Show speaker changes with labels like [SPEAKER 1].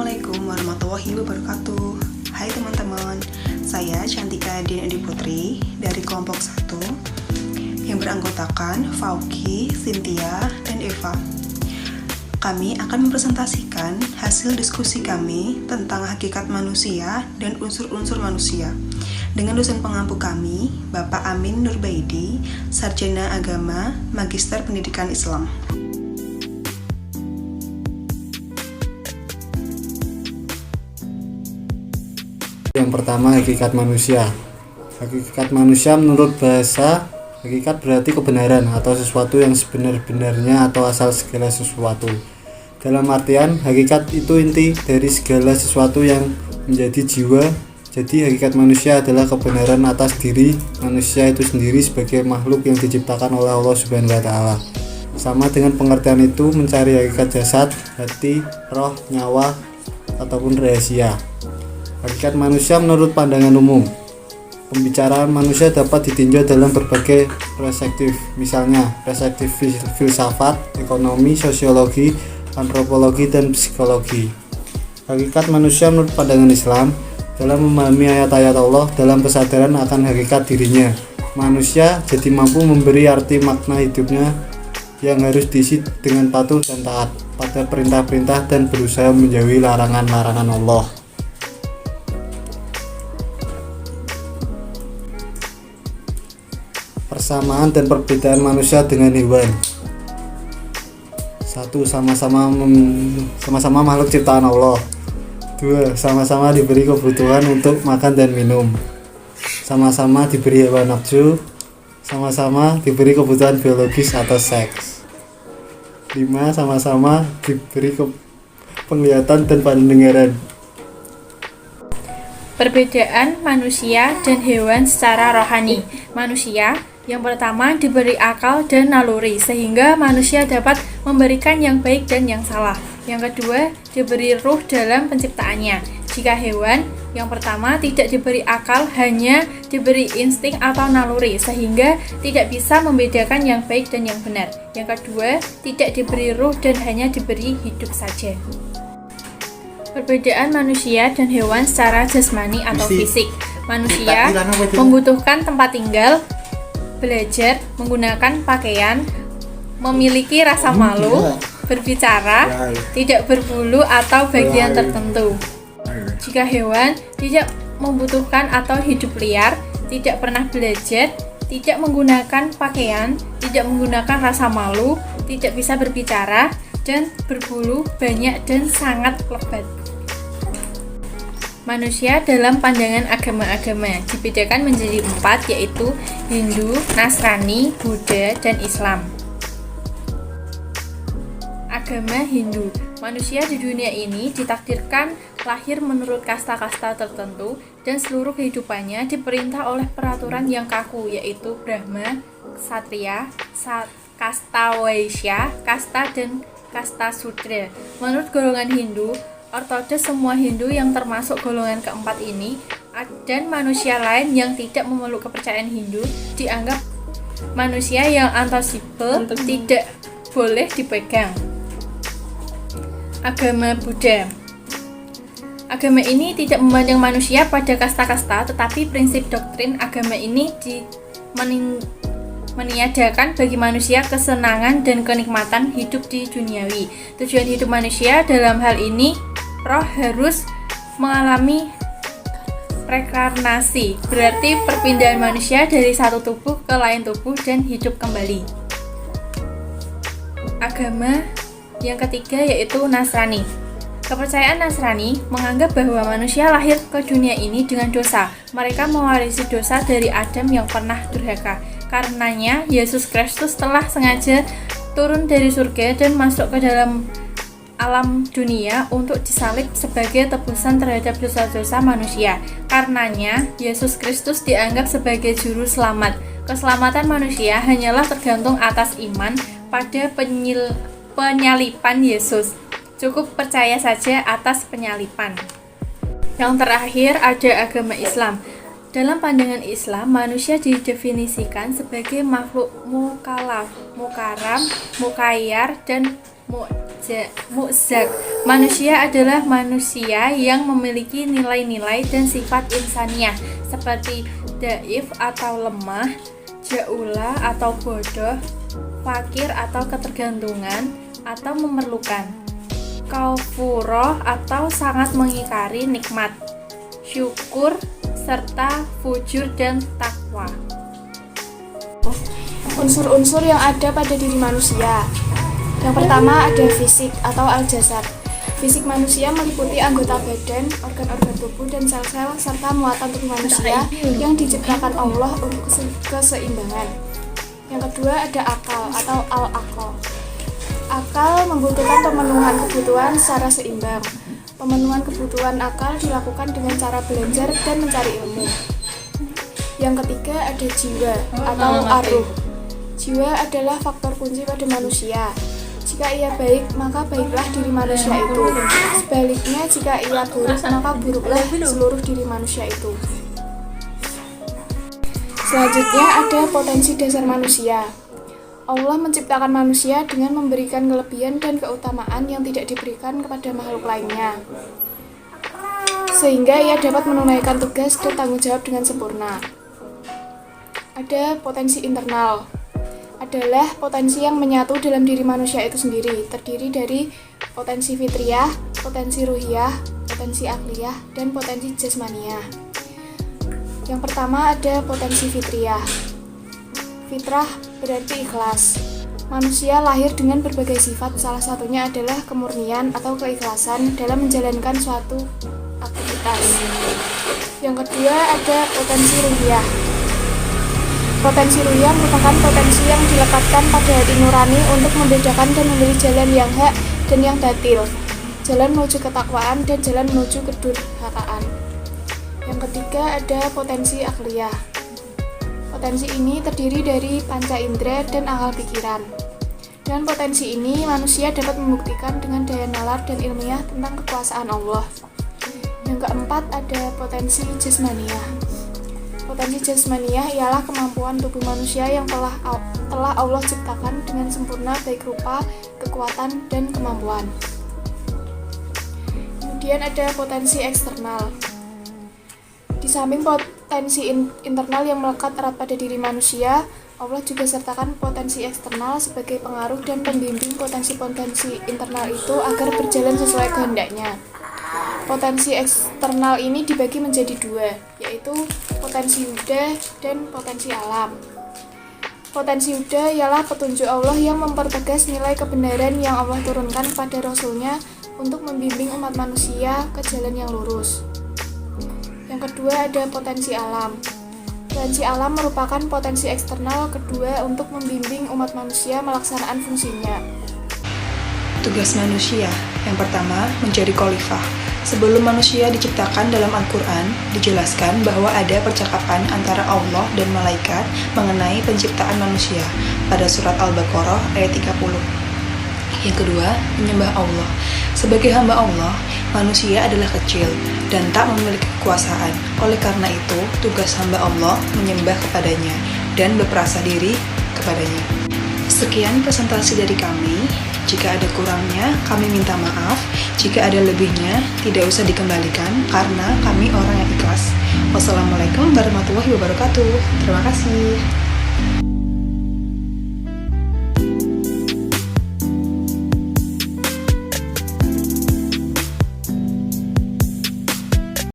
[SPEAKER 1] Assalamualaikum warahmatullahi wabarakatuh. Hai teman-teman, saya Cantika Dian Edi Putri dari kelompok 1 yang beranggotakan Fauki, Cynthia, dan Eva. Kami akan mempresentasikan hasil diskusi kami tentang hakikat manusia dan unsur-unsur manusia dengan dosen pengampu kami, Bapak Amin Nurbaidi, Sarjana Agama, Magister Pendidikan Islam.
[SPEAKER 2] Yang pertama, hakikat manusia. Hakikat manusia menurut bahasa, hakikat berarti kebenaran atau sesuatu yang sebenar-benarnya atau asal segala sesuatu. Dalam artian, hakikat itu inti dari segala sesuatu yang menjadi jiwa. Jadi hakikat manusia adalah kebenaran atas diri manusia itu sendiri sebagai makhluk yang diciptakan oleh Allah Subhanahu wa Ta'ala. Sama dengan pengertian itu, mencari hakikat jasad, hati, roh, nyawa, ataupun rahasia. Hakikat manusia menurut pandangan umum. Pembicaraan manusia dapat ditinjau dalam berbagai perspektif, misalnya perspektif filsafat, ekonomi, sosiologi, antropologi, dan psikologi. Hakikat manusia menurut pandangan Islam dalam memahami ayat-ayat Allah dalam kesadaran akan hakikat dirinya. Manusia jadi mampu memberi arti makna hidupnya yang harus diisi dengan patuh dan taat pada perintah-perintah dan berusaha menjauhi larangan-larangan Allah. Persamaan dan perbedaan manusia dengan hewan. 1. Sama-sama makhluk ciptaan Allah. 2. Sama-sama diberi kebutuhan untuk makan dan minum. Sama-sama diberi hawa nafsu. Sama-sama diberi kebutuhan biologis atau seks. 5. Sama-sama diberi penglihatan dan pendengaran.
[SPEAKER 3] Perbedaan manusia dan hewan secara rohani. Manusia yang pertama diberi akal dan naluri sehingga manusia dapat memberikan yang baik dan yang salah. Yang kedua, diberi ruh dalam penciptaannya. Jika hewan yang pertama tidak diberi akal, hanya diberi insting atau naluri sehingga tidak bisa membedakan yang baik dan yang benar. Yang kedua, tidak diberi ruh dan hanya diberi hidup saja. Perbedaan manusia dan hewan secara jasmani atau fisik. Manusia membutuhkan tempat tinggal, belajar, menggunakan pakaian, memiliki rasa malu, berbicara, tidak berbulu atau bagian tertentu. Jika hewan tidak membutuhkan atau hidup liar, tidak pernah belajar, tidak menggunakan pakaian, tidak menggunakan rasa malu, tidak bisa berbicara, dan berbulu banyak dan sangat lebat. Manusia dalam pandangan agama-agama dibedakan menjadi 4, yaitu Hindu, Nasrani, Buddha, dan Islam. Agama Hindu. Manusia di dunia ini ditakdirkan lahir menurut kasta-kasta tertentu dan seluruh kehidupannya diperintah oleh peraturan yang kaku, yaitu Brahma, Ksatria, kasta Waisya, kasta, dan kasta Sudra. Menurut golongan Hindu ortodoks, semua Hindu yang termasuk golongan keempat ini dan manusia lain yang tidak memeluk kepercayaan Hindu dianggap manusia yang untouchable, tidak boleh dipegang. Agama Buddha. Agama ini tidak memandang manusia pada kasta-kasta, tetapi prinsip doktrin agama ini meniadakan bagi manusia kesenangan dan kenikmatan hidup di duniawi. Tujuan hidup manusia dalam hal ini, roh harus mengalami rekarnasi, berarti perpindahan manusia dari satu tubuh ke lain tubuh dan hidup kembali. Agama yang ketiga yaitu Nasrani. Kepercayaan Nasrani menganggap bahwa manusia lahir ke dunia ini dengan dosa. Mereka mewarisi dosa dari Adam yang pernah durhaka. Karenanya, Yesus Kristus telah sengaja turun dari surga dan masuk ke dalam alam dunia untuk disalib sebagai tebusan terhadap dosa-dosa manusia. Karenanya, Yesus Kristus dianggap sebagai juru selamat. Keselamatan manusia hanyalah tergantung atas iman pada penyalipan Yesus. Cukup percaya saja atas penyalipan. Yang terakhir ada agama Islam. Dalam pandangan Islam, manusia didefinisikan sebagai makhluk mukallaf, mukarram, mukayyar, dan Muzak. Manusia adalah manusia yang memiliki nilai-nilai dan sifat insaniah seperti dhaif atau lemah, jaula atau bodoh, fakir atau ketergantungan atau memerlukan, kafurah atau sangat mengingkari nikmat, syukur serta fujur dan takwa.
[SPEAKER 4] Unsur-unsur yang ada pada diri manusia. Yang pertama ada fisik atau al-jasad. Fisik manusia meliputi anggota badan, organ-organ tubuh, dan sel-sel serta muatan tubuh manusia yang diciptakan Allah untuk keseimbangan. Yang kedua ada akal atau al-aql. Akal membutuhkan pemenuhan kebutuhan secara seimbang. Pemenuhan kebutuhan akal dilakukan dengan cara belajar dan mencari ilmu. Yang ketiga ada jiwa atau ar-ruh. Jiwa adalah faktor kunci pada manusia. Jika ia baik, maka baiklah diri manusia itu. Sebaliknya, jika ia buruk, maka buruklah seluruh diri manusia itu. Selanjutnya ada potensi dasar manusia. Allah menciptakan manusia dengan memberikan kelebihan dan keutamaan yang tidak diberikan kepada makhluk lainnya, sehingga ia dapat menunaikan tugas dan tanggung jawab dengan sempurna. Ada potensi internal, adalah potensi yang menyatu dalam diri manusia itu sendiri, terdiri dari potensi fitriyah, potensi ruhiyah, potensi akliyah, dan potensi jasmaniyah. Yang pertama ada potensi fitriyah. Fitrah berarti ikhlas. Manusia lahir dengan berbagai sifat, salah satunya adalah kemurnian atau keikhlasan dalam menjalankan suatu aktivitas. Yang kedua ada potensi ruhiyah. Potensi ruhiyah merupakan potensi yang dilekatkan pada hati nurani untuk membedakan dan memilih jalan yang hak dan yang batil, jalan menuju ketakwaan dan jalan menuju kedurhakaan. Yang ketiga ada potensi akliyah. Potensi ini terdiri dari panca indera dan akal pikiran. Dengan potensi ini, manusia dapat membuktikan dengan daya nalar dan ilmiah tentang kekuasaan Allah. Yang keempat ada potensi jasmaniyah. Potensi jasmaniyah ialah kemampuan tubuh manusia yang telah Allah ciptakan dengan sempurna baik rupa, kekuatan, dan kemampuan. Kemudian ada potensi eksternal. Di samping potensi internal yang melekat erat pada diri manusia, Allah juga sertakan potensi eksternal sebagai pengaruh dan pembimbing potensi-potensi internal itu agar berjalan sesuai kehendaknya. Potensi eksternal ini dibagi menjadi dua, yaitu potensi huda dan potensi alam. Potensi huda ialah petunjuk Allah yang mempertegas nilai kebenaran yang Allah turunkan kepada Rasul-Nya untuk membimbing umat manusia ke jalan yang lurus. Yang kedua ada potensi alam. Potensi alam merupakan potensi eksternal kedua untuk membimbing umat manusia melaksanakan fungsinya.
[SPEAKER 1] Tugas manusia yang pertama menjadi khalifah. Sebelum manusia diciptakan dalam Al-Quran, dijelaskan bahwa ada percakapan antara Allah dan malaikat mengenai penciptaan manusia pada surat Al-Baqarah ayat 30. Yang kedua, menyembah Allah. Sebagai hamba Allah, manusia adalah kecil dan tak memiliki kekuasaan. Oleh karena itu, tugas hamba Allah menyembah kepadanya dan berperasa diri kepadanya. Sekian presentasi dari kami. Jika ada kurangnya, kami minta maaf. Jika ada lebihnya, tidak usah dikembalikan karena kami orang yang ikhlas. Wassalamualaikum warahmatullahi wabarakatuh. Terima kasih.